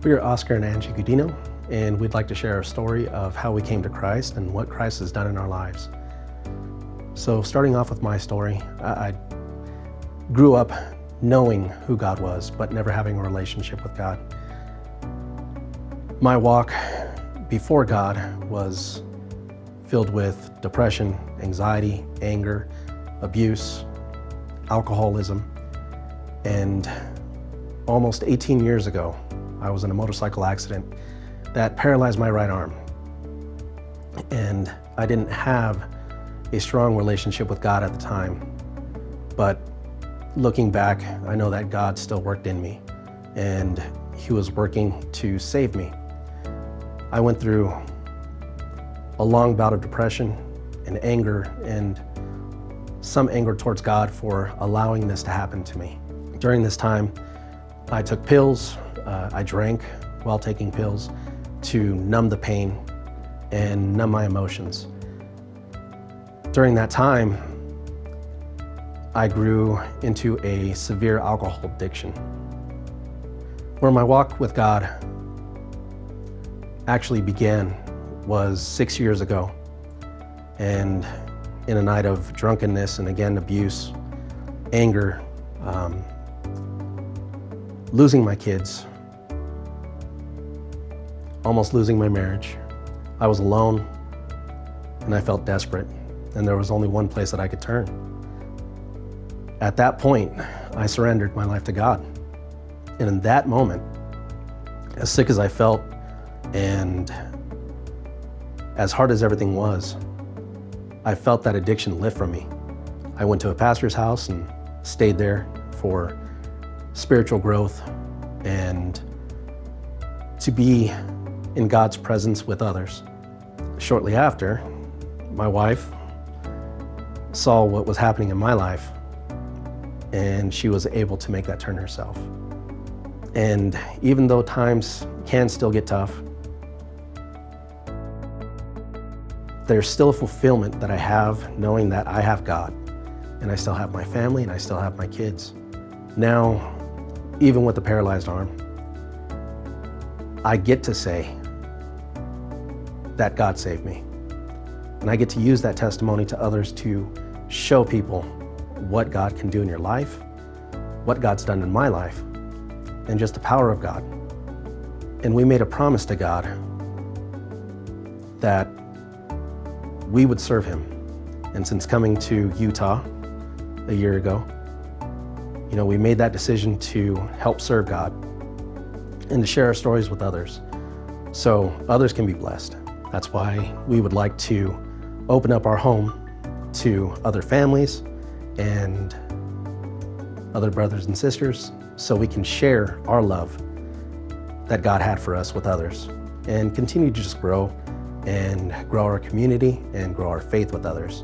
We're Oscar and Angie Gudino, and we'd like to share our story of how we came to Christ and what Christ has done in our lives. So starting off with my story, I grew up knowing who God was, but never having a relationship with God. My walk before God was filled with depression, anxiety, anger, abuse, alcoholism, and almost 18 years ago, I was in a motorcycle accident that paralyzed my right arm. And I didn't have a strong relationship with God at the time, but looking back, I know that God still worked in me and He was working to save me. I went through a long bout of depression and anger, and some anger towards God for allowing this to happen to me. During this time, I took pills, I drank while taking pills to numb the pain and numb my emotions. During that time, I grew into a severe alcohol addiction, where my walk with God actually began was 6 years ago. And in a night of drunkenness and again abuse, anger, losing my kids, almost losing my marriage. I was alone and I felt desperate, and there was only one place that I could turn. At that point, I surrendered my life to God. And in that moment, as sick as I felt and as hard as everything was, I felt that addiction lift from me. I went to a pastor's house and stayed there for spiritual growth and to be in God's presence with others. Shortly after, my wife saw what was happening in my life, and she was able to make that turn herself. And even though times can still get tough, there's still a fulfillment that I have knowing that I have God, and I still have my family, and I still have my kids. Now, even with the paralyzed arm, I get to say that God saved me. And I get to use that testimony to others to show people what God can do in your life, what God's done in my life, and just the power of God. And we made a promise to God that we would serve Him. And since coming to Utah a year ago, we made that decision to help serve God and to share our stories with others so others can be blessed. That's why we would like to open up our home to other families and other brothers and sisters so we can share our love that God had for us with others and continue to just grow and grow our community and grow our faith with others.